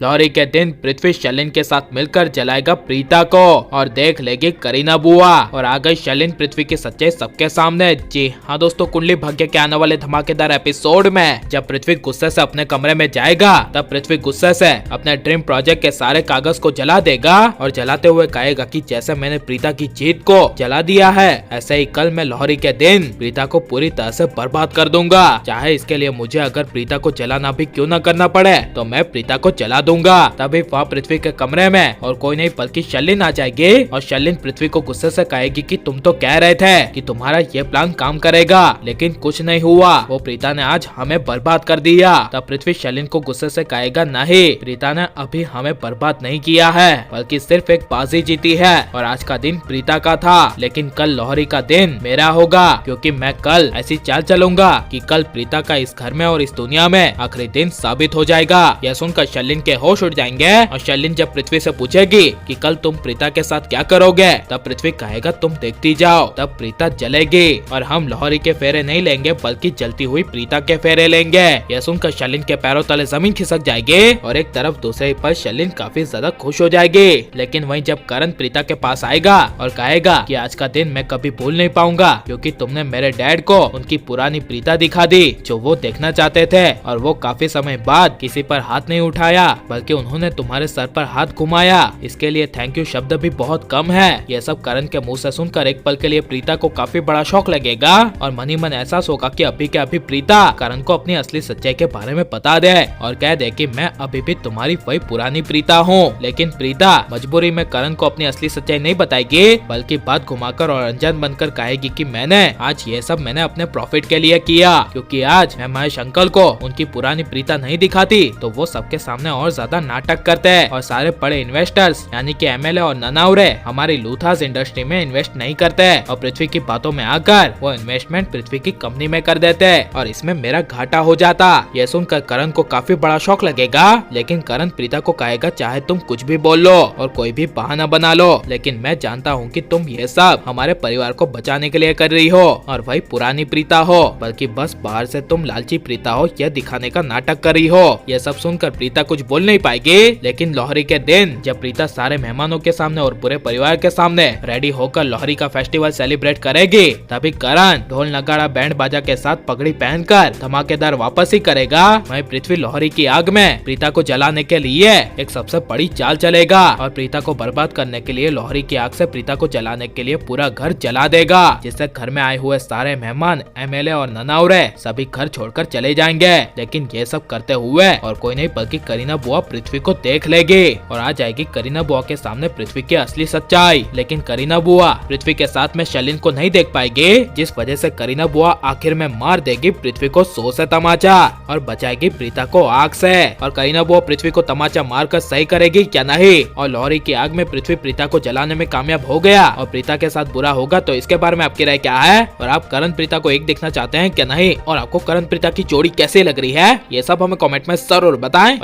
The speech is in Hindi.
लोहड़ी के दिन पृथ्वी शलिन के साथ मिलकर जलाएगा प्रीता को और देख लेगी करीना बुआ। और आ गई शलिन पृथ्वी की सच्चाई सबके सामने। जी हाँ दोस्तों, कुंडली भाग्य के आने वाले धमाकेदार एपिसोड में जब पृथ्वी गुस्से से अपने कमरे में जाएगा तब पृथ्वी गुस्से से अपने ड्रीम प्रोजेक्ट के सारे कागज को जला देगा और जलाते हुए कहेगा कि जैसे मैंने प्रीता की जीत को जला दिया है ऐसे ही कल मैं लोहड़ी के दिन प्रीता को पूरी तरह से बर्बाद कर दूंगा। चाहे इसके लिए मुझे अगर प्रीता को जलाना भी क्यों न करना पड़े तो मैं प्रीता को जला दूंगा। तभी वह पृथ्वी के कमरे में और कोई नहीं बल्कि शलिन आ जाएगी और शलिन पृथ्वी को गुस्से से कहेगी कि तुम तो कह रहे थे कि तुम्हारा ये प्लान काम करेगा लेकिन कुछ नहीं हुआ, वो प्रीता ने आज हमें बर्बाद कर दिया। तब पृथ्वी शलिन को गुस्से से कहेगा नहीं, प्रीता ने अभी हमें बर्बाद नहीं किया है बल्कि सिर्फ एक बाजी जीती है और आज का दिन प्रीता का था लेकिन कल लोहड़ी का दिन मेरा होगा क्योंकि मैं कल ऐसी चाल चलूंगा कि कल प्रीता का इस घर में और इस दुनिया में आखिरी दिन साबित हो जाएगा। यह सुनकर शलिन के होश उड़ जाएंगे और शलिन जब पृथ्वी से पूछेगी कि कल तुम प्रीता के साथ क्या करोगे तब पृथ्वी कहेगा तुम देखती जाओ। तब प्रीता जलेगी और हम लोहड़ी के फेरे नहीं लेंगे बल्कि जलती हुई प्रीता के फेरे लेंगे। यह सुनकर शलिन के पैरों तले जमीन खिसक जाएगी और एक तरफ दूसरे पर शलिन काफी ज्यादा खुश हो जाएगी। लेकिन वहीं जब करण प्रीता के पास आएगा और कहेगा कि आज का दिन मैं कभी भूल नहीं पाऊंगा क्योंकि तुमने मेरे डैड को उनकी पुरानी प्रीता दिखा दी जो वो देखना चाहते थे और वो काफी समय बाद किसी पर हाथ नहीं उठाया बल्कि उन्होंने तुम्हारे सर पर हाथ घुमाया, इसके लिए थैंक यू शब्द भी बहुत कम है। यह सब करण के मुंह से सुनकर एक पल के लिए प्रीता को काफी बड़ा शौक लगेगा और मन ही मन एहसास होगा कि अभी के अभी प्रीता करण को अपनी असली सच्चाई के बारे में बता दे और कह दे कि मैं अभी भी तुम्हारी वही पुरानी प्रीता हूँ। लेकिन प्रीता मजबूरी में करण को अपनी असली सच्चाई नहीं बताएगी बल्कि बात घुमाकर और अनजान बनकर कहेगी कि मैंने आज ये सब मैंने अपने प्रॉफिट के लिए किया क्योंकि आज मैं महेश अंकल को उनकी पुरानी प्रीता नहीं दिखाती तो वो सबके सामने और ज्यादा नाटक करते हैं और सारे बड़े इन्वेस्टर्स यानी कि एमएलए और ननावरे हमारी लूथास इंडस्ट्री में इन्वेस्ट नहीं करते और पृथ्वी की बातों में आकर वो इन्वेस्टमेंट पृथ्वी की कंपनी में कर देते और इसमें मेरा घाटा हो जाता। यह सुनकर करण को काफी बड़ा शौक लगेगा लेकिन करण प्रीता को कहेगा चाहे तुम कुछ भी बोल लो और कोई भी बहाना बना लो लेकिन मैं जानता हूँ कि तुम ये सब हमारे परिवार को बचाने के लिए कर रही हो और वही पुरानी प्रीता हो बल्कि बस बाहर से तुम लालची प्रीता हो यह दिखाने का नाटक कर रही हो। यह सब सुनकर प्रीता कुछ बोल नहीं पाएगी लेकिन लोहड़ी के दिन जब प्रीता सारे मेहमानों के सामने और पूरे परिवार के सामने रेडी होकर लोहड़ी का फेस्टिवल सेलिब्रेट करेगी तभी करण ढोल नगाड़ा बैंड बाजा के साथ पगड़ी पहनकर धमाकेदार वापसी करेगा। वहीं पृथ्वी लोहड़ी की आग में प्रीता को जलाने के लिए एक सबसे बड़ी चाल चलेगा और प्रीता को बर्बाद करने के लिए लोहड़ी की आग से प्रीता को जलाने के लिए पूरा घर जला देगा जिससे घर में आए हुए सारे मेहमान एमएलए और ननावरे सभी घर छोड़कर चले जाएंगे। लेकिन ये सब करते हुए और कोई नहीं बल्कि करीना बुआ पृथ्वी को देख लेगी और आ जाएगी करीना बुआ के सामने पृथ्वी की असली सच्चाई। लेकिन करीना बुआ पृथ्वी के साथ में शलिन को नहीं देख पाएगी जिस वजह से करीना बुआ आखिर में मार देगी पृथ्वी को 100 से तमाचा और बचाएगी प्रीता को आग से। और करीना बुआ पृथ्वी को तमाचा मारकर सही करेगी क्या नहीं और लोहड़ी की आग में पृथ्वी प्रीता को जलाने में कामयाब हो गया और प्रीता के साथ बुरा होगा तो इसके बारे में आपकी राय क्या है और आप करण प्रीता को एक देखना चाहते हैं क्या नहीं और आपको करण प्रीता की जोड़ी कैसे लग रही है ये सब हमें कमेंट में जरूर बताएं।